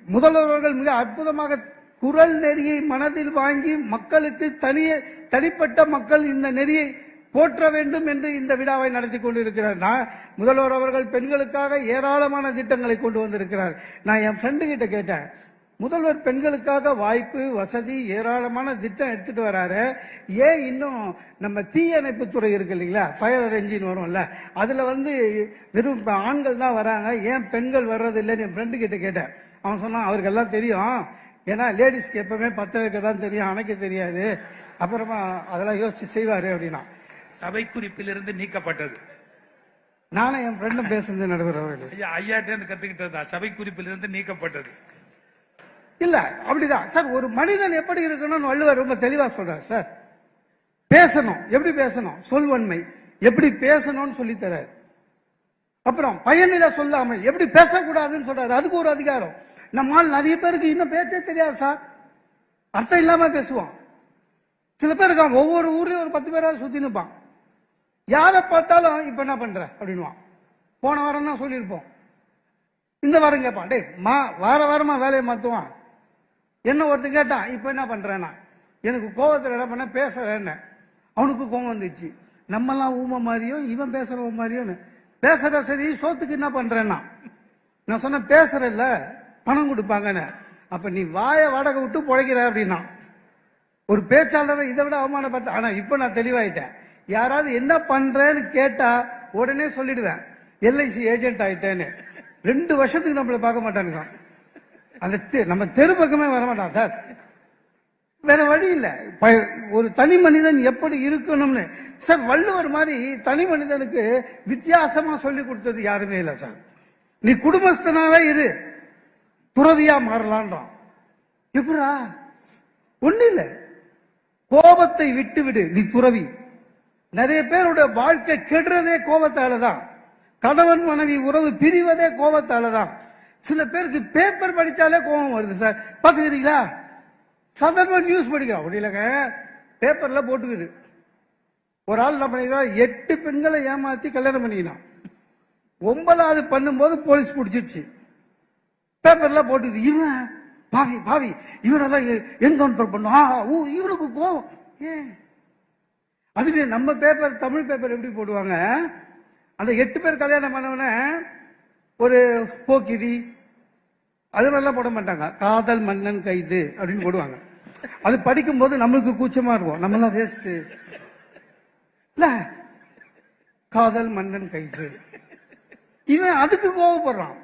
முதல்வர்கள் மிக அற்புதமாக குரல் நெறியை மனதில் வாங்கி மக்களுக்கு தனிப்பட்ட மக்கள் இந்த நெறியை போற்ற வேண்டும் என்று இந்த விழாவை நடத்தி கொண்டிருக்கிறார். முதல்வர் அவர்கள் பெண்களுக்காக ஏராளமான திட்டங்களை கொண்டு வந்திருக்கிறார். நான் என் ஃப்ரெண்டு கிட்ட கேட்டேன், முதல்வர் பெண்களுக்காக வாய்ப்பு வசதி ஏராளமான திட்டம் எடுத்துட்டு வராரு, ஏன் இன்னும் நம்ம தீயணைப்பு துறை இருக்கு இல்லைங்களா, ஃபயர் என்ஜின் வரும்ல, அதுல வெறும் ஆண்கள் தான் வராங்க, ஏன் பெண்கள் வர்றது இல்லைன்னு என் ஃப்ரெண்டு கிட்ட கேட்டேன். அவன் சொன்னான், அவருக்கு எல்லாம் தெரியும், ஏன்னா லேடிஸ்க்கு எப்பவுமே பத்த வைக்க தான் தெரியும், அணைக்க தெரியாது, அப்புறமா அதெல்லாம் யோசிச்சு செய்வாரு அப்படின்னா. சபை குறிப்பிலிருந்து நீக்கப்பட்டது. நானும் என் ஃப்ரெண்டும் பேசுறது நடுவர் அவர்கள் ஐயாட்டே கத்துக்கிட்டது சபை குறிப்பிலிருந்து நீக்கப்பட்டது. இல்ல அப்படிதான் சார், ஒரு மனிதன் எப்படி இருக்கணும்னு வள்ளுவர் ரொம்ப தெளிவா சொல்றார் சார். பேசணும், எப்படி பேசணும், சொல்வன்மை எப்படி பேசணும்னு சொல்லி தராரு. அப்புறம் பயனில சொல்லாம எப்படி பேசக்கூடாதுன்னு சொல்றாரு, அதுக்கு ஒரு அதிகாரம். நம்மால் நிறைய பேருக்கு இன்னும் பேச்சே தெரியாது சார், அர்த்தம் இல்லாம பேசுவோம். சில பேர் இருக்காங்க, ஒவ்வொரு ஊர்லயும் ஒரு 10 பேராவது சுத்தி நிற்பான், யாரை பார்த்தாலும் இப்ப என்ன பண்ற அப்படின்வான். போன வாரம் தான் சொல்லியிருப்போம், இந்த வாரம் கேட்பான், டே வார வாரமா வேலையை மாத்துவான். என்ன ஒருத்தன் கேட்டான், இப்ப என்ன பண்றேன்னா, எனக்கு கோவத்தில் என்ன பண்ண பேசுறேன்னு. அவனுக்கு கோவம் வந்துச்சு, நம்மெல்லாம் ஊமை மாதிரியோ இவன் பேசுறவ மாதிரியோன்னு. பேசுற சரி, சோத்துக்கு என்ன பண்றேன்னா, நான் சொன்ன பேசுறல்ல பணம் கொடுப்பாங்கன்னு. அப்ப நீ வாய வாடகை விட்டு பிழைக்கிற அப்படின்னா. ஒரு பேச்சாளரை இதை விட அவமானப்பட்ட. ஆனா இப்ப நான் தெளிவாயிட்டேன், யாராவது என்ன பண்றேன்னு கேட்டா உடனே சொல்லிடுவேன், எல்ஐசி ஏஜென்ட் ஆயிட்டேன்னு. 2 வருஷத்துக்கு நம்மள பார்க்க மாட்டானுங்க, அந்த நம்ம தெரு பக்கமே வரமாட்டான் சார். வேற வழி இல்ல. ஒரு தனி மனிதன் எப்படி இருக்கணும்னு சார் வள்ளுவர் மாதிரி தனி மனிதனுக்கு வித்தியாசமா சொல்லி கொடுத்தது யாருமே இல்ல சார். நீ குடும்பஸ்தனாவே இரு, துறவியா மாறலான்றான். எப்படா? ஒண்ணு இல்ல, கோபத்தை விட்டு விடு, நீ துறவி. நிறைய பேருடைய வாழ்க்கை கெடுறதே கோபத்தாலதான், கணவன் மனைவி உறவு பிரிவதே கோபத்தாலதான். சில பேருக்கு பேப்பர் படிச்சாலே கோபம் வருது சார், பாத்துக்கிறீங்களா? சாதாரண நியூஸ் படிக்கிறோம் அப்படி இல்லைங்க, பேப்பர்ல போட்டுக்குது. ஒரு ஆள் என்ன பண்ணிக்கிறான், 8 பெண்களை ஏமாத்தி கல்யாணம் பண்ணிக்கிறான். 9வது பண்ணும்போது போலீஸ் பிடிச்சிருச்சு, பேப்பர்ல போட்டுக்குது. இவன் பாவி பாவி, இவனெல்லாம் என்கவுண்டர் பண்ணும், இவனுக்கு கோபம். ஏன்? அதுவே நம்ம பேப்பர், தமிழ் பேப்பர் எப்படி போடுவாங்க, அந்த 8 பேர் கல்யாணம் பண்ணவன ஒரு போக்கிரி அது மாதிரிலாம் போட மாட்டாங்க, காதல் மன்னன் கைது அப்படின்னு போடுவாங்க. அது படிக்கும் போது நம்மளுக்கு கூச்சமா இருக்கும், நம்மளாம் வேஸ்ட் இல்ல, காதல் மன்னன் கைது. இவன் அதுக்கு கோவப்படுறான்.